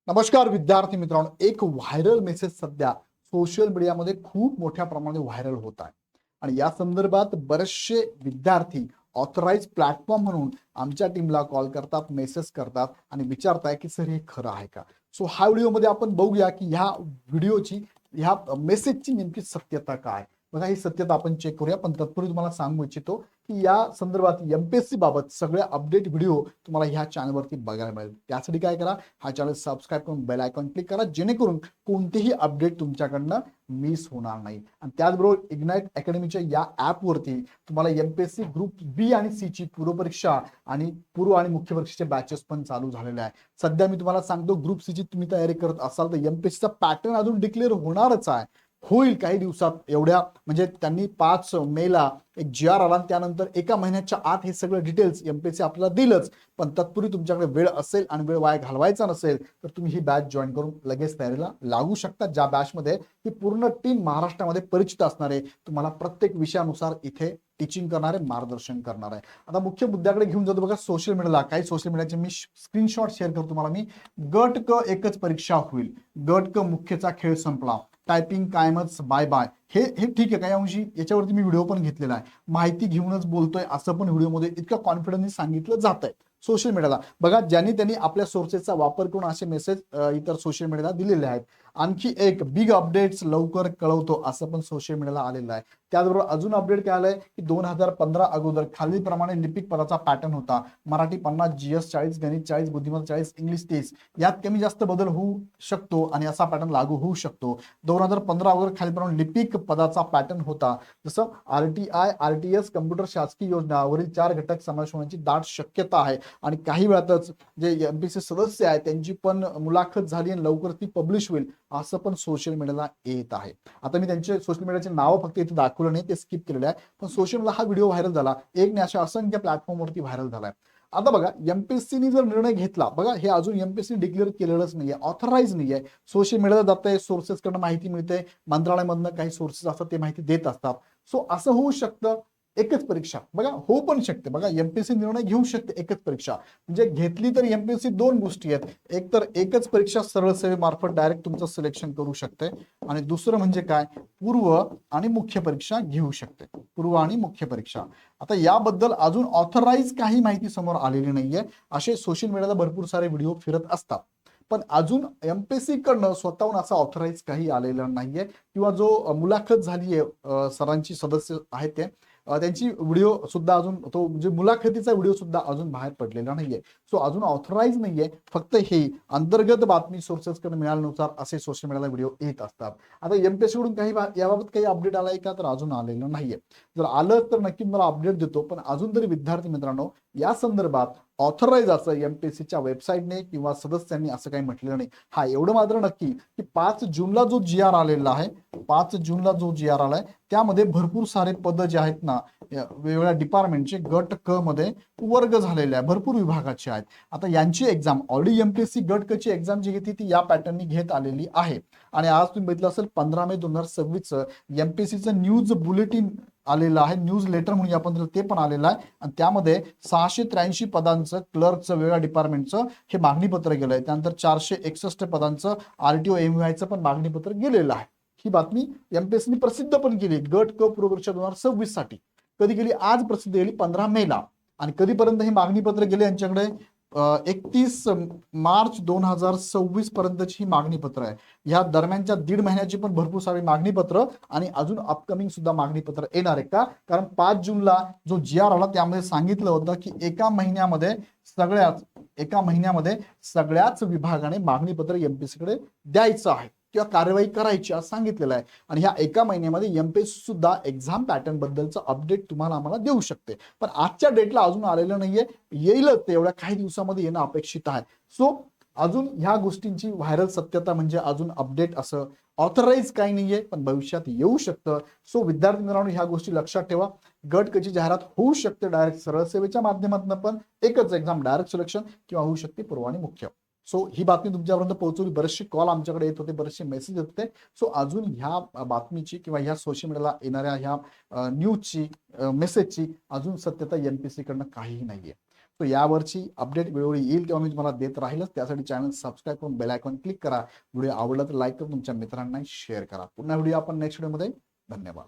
नमस्कार विद्यार्थी मित्रांनो, एक व्हायरल मेसेज सध्या सोशल मीडियामध्ये खूप मोठ्या प्रमाणात व्हायरल होत आहे आणि या संदर्भात बरेचसे विद्यार्थी ऑथराइज प्लॅटफॉर्म म्हणून आमच्या टीमला कॉल करतात, मेसेज करतात आणि विचारताय की सर हे खरं आहे का. सो हा व्हिडिओमध्ये आपण बघूया की ह्या मेसेजची नेमकी सत्यता काय. बघा, ही सत्यता आपण चेक करूया, पण तत्पूर्वी तुम्हाला सांगू इच्छितो की या संदर्भात एमपीएससी बाबत सगळ्या अपडेट व्हिडिओ तुम्हाला ह्या चॅनलवरती बघायला मिळेल. त्यासाठी काय करा, हा चॅनल सबस्क्राईब करून बेल आयकॉन क्लिक करा, जेणेकरून कोणतेही अपडेट तुमच्याकडनं मिस होणार नाही. आणि त्याचबरोबर इग्नाइट अकॅडमीच्या या ॲपवरती तुम्हाला एमपीएससी ग्रुप बी आणि सी ची पूर्वपरीक्षा आणि पूर्व आणि मुख्य परीक्षेचे बॅचेस पण चालू झालेले आहे. सध्या मी तुम्हाला सांगतो, ग्रुप सी ची तुम्ही तयारी करत असाल तर एमपीएससीचा पॅटर्न अजून डिक्लेअर होणारच आहे, होईल काही दिवसात. एवढ्या म्हणजे त्यांनी 5 मेला एक जी आर आला, त्यानंतर एका महिन्याच्या आत हे सगळं डिटेल्स एमपीएससी आपल्याला दिलंच. पण तत्पूर्वी तुमच्याकडे वेळ असेल आणि वेळ वाया घालवायचा नसेल तर तुम्ही ही बॅच जॉईन करून लगेच तयारीला लागू शकता, ज्या बॅचमध्ये ही पूर्ण टीम महाराष्ट्रामध्ये परिचित असणार आहे, तुम्हाला प्रत्येक विषयानुसार इथे टीचिंग करणारे, मार्गदर्शन करणार आहे. आता मुख्य मुद्द्याकडे घेऊन जातो. बघा, सोशल मीडियाला काही सोशल मीडियाचे मी स्क्रीनशॉट शेअर करतो तुम्हाला. मी गट क एकच परीक्षा होईल, गट क मुख्यचा खेळ संपला, टायपिंग कायमच बाय बाय. हे हे ठीक आहे, काही अंशी याच्यावरती मी व्हिडिओ पण घेतलेला आहे. माहिती घेऊनच बोलतोय असं पण व्हिडिओमध्ये इतकं कॉन्फिडन्सने सांगितलं जात आहे सोशल मीडियाला. बघा, त्यांनी आपल्या सोर्सेसचा वापर करून असे मेसेज इतर सोशल मीडियाला दिलेले आहेत. आणखी एक बिग अपडेट्स लवकर कळवतो असं पण सोशल मीडियाला आलेलं आहे. त्याचबरोबर अजून अपडेट काय आलंय की 2015 अगोदर खालीलप्रमाणे लिपिक पदाचा पॅटर्न होता: मराठी 50, जीएस 40, गणित 40, बुद्धिमत्ता 40, इंग्लिश 30. यात कमी जास्त बदल होऊ शकतो आणि असा पॅटर्न लागू होऊ शकतो. 2015 अगोदर खालीलप्रमाणे लिपिक पदाचा पॅटर्न होता, जसं आरटीआय, आरटीएस, कम्प्युटर शासकीय योजना वरील 4 घटक समावेश होण्याची दाट शक्यता आहे. आणि काही वेळातच जे एमपीसी सदस्य आहेत त्यांची पण मुलाखत झाली आणि लवकर ती पब्लिश होईल असं पण सोशल मीडियाला येत आहे. आता मी त्यांचे सोशल मीडियाचे नाव फक्त इथे दाखवलं नाही, ते स्किप केलेलं आहे, पण सोशल मीडियाला हा व्हिडिओ व्हायरल झाला, एक नाही अशा असंख्य प्लॅटफॉर्मवरती व्हायरल झालाय. आता बघा, एमपीएससीने जर निर्णय घेतला, बघा हे अजून एमपीएससी डिक्लेअर केलेलंच नाहीये, ऑथराइज नाहीये. सोशल मीडियाला जात आहे, सोर्सेसकडनं माहिती मिळते, मंत्रालयामधनं काही सोर्सेस असतात ते माहिती देत असतात. सो असं होऊ शकतं एकच परीक्षा. बघा, हो पण शकते. बघा, एमपीएससी निर्णय घेऊ शकते एकच परीक्षा, म्हणजे घेतली तर एमपीएससी दोन गोष्टी आहेत. एक तर एकच परीक्षा सरळ सेवेमार्फत डायरेक्ट तुमचं सिलेक्शन करू शकते, आणि दुसरं म्हणजे काय, पूर्व आणि मुख्य परीक्षा घेऊ शकते, पूर्व आणि मुख्य परीक्षा. आता याबद्दल अजून ऑथराइज काही माहिती समोर आलेली नाहीये. असे सोशल मीडियाला भरपूर सारे व्हिडिओ फिरत असतात, पण अजून एमपीएससी कडनं स्वतःहून असा ऑथराइज काही आलेलं नाहीये, किंवा जो मुलाखत झालीये सरांची, सदस्य आहेत ते त्यांची व्हिडिओ सुद्धा अजून, तो म्हणजे मुलाखतीचा व्हिडिओ सुद्धा अजून बाहेर पडलेला नाहीये. सो अजून ऑथराइज नाहीये, फक्त हे अंतर्गत बातमी सोर्सेसकडे मिळाल्यानुसार असे सोशल मीडियाला व्हिडिओ येत असतात. आता एमपीएससी कडून याबाबत काही अपडेट आलाय का, तर अजून आलेलं नाहीये. जर आलं तर नक्की मला अपडेट देतो, पण अजून तरी विद्यार्थी मित्रांनो, या संदर्भात ऑथराइज असं एमपीएससीच्या वेबसाईटने किंवा सदस्यांनी असं काही म्हटलेलं नाही. हा, एवढं मात्र नक्की की 5 जूनला जो जी आर आलेला आहे, 5 जूनला जो जी आर आलाय त्यामध्ये भरपूर सारे पद जे आहेत ना, वेगवेगळ्या डिपार्टमेंटचे गट क मध्ये वर्ग झालेले आहे, भरपूर विभागाचे आहेत. आता यांची एक्झाम ऑलरेडी एमपीएससी गट क ची एक्झाम जी घेते ती या पॅटर्ननी घेत आलेली आहे. आणि आज तुम्ही बघितलं असेल 15 मे 2026 एमपीएससीचं न्यूज बुलेटिन आलेलं आहे, न्यूज लेटर म्हणून आपण ते पण आलेलं आहे. आणि त्यामध्ये 683 पदांचं क्लर्कचं, वेगळ्या डिपार्टमेंटचं हे मागणीपत्र गेलंय. त्यानंतर 461 पदांचं आरटीओ एमव्हीआयचं पण मागणीपत्र गेलेलं आहे. ही बातमी एमपीएससीने प्रसिद्ध पण केली गट क पूर्वपरीक्षा 2026 साठी. कधी गेली, आज प्रसिद्ध केली 15 मेला. आणि कधीपर्यंत ही मागणीपत्र गेले यांच्याकडे, 31 मार्च 2026 पर्यंतची ही मागणीपत्र आहे. या दरम्यानच्या 1.5 महिन्याची पण भरपूर सारी मागणीपत्र आणि अजून अपकमिंग सुद्धा मागणीपत्र येणार आहे. का, कारण 5 जूनला जो जी आर आला त्यामध्ये सांगितलं होतं की एका महिन्यामध्ये सगळ्याच विभागाने मागणीपत्र एमपीएससी कडे द्यायचं आहे किंवा कार्यवाही करायची असं सांगितलेलं आहे. आणि ह्या एका महिन्यामध्ये एमपीएससी सुद्धा एक्झाम पॅटर्न बद्दलचं अपडेट तुम्हाला आम्हाला देऊ शकते, पण आजच्या डेटला अजून आलेलं नाहीये, येईलच ते एवढ्या काही दिवसामध्ये येणं अपेक्षित आहे. सो अजून ह्या गोष्टींची व्हायरल सत्यता म्हणजे अजून अपडेट असं ऑथराइज काही नाहीये, पण भविष्यात येऊ शकतं. सो विद्यार्थी मित्रांनो, ह्या गोष्टी लक्षात ठेवा. गट क ची जाहिरात होऊ शकते डायरेक्ट सरळ सेवेच्या माध्यमातून, पण एकच एक्झाम डायरेक्ट सिलेक्शन, किंवा होऊ शकते पूर्व आणि मुख्य. सो ही बातमी तुमच्यापर्यंत पोहोचवली. बरेचसे कॉल आमच्याकडे येत होते, बरेचसे मेसेज येत होते. सो अजून ह्या बातमीची किंवा ह्या सोशल मीडियाला येणाऱ्या ह्या न्यूजची, मेसेजची अजून सत्यता एमपीएससी कडनं काहीही नाहीये. सो यावरची अपडेट वेळोवेळी येईल तेव्हा मी तुम्हाला देत राहीलच. त्यासाठी चॅनल सबस्क्राईब करून बेल आयकॉन क्लिक करा. व्हिडिओ आवडला तर लाईक करून तुमच्या मित्रांना शेअर करा. पुन्हा व्हिडिओ आपण नेक्स्ट व्हिडिओमध्ये. धन्यवाद.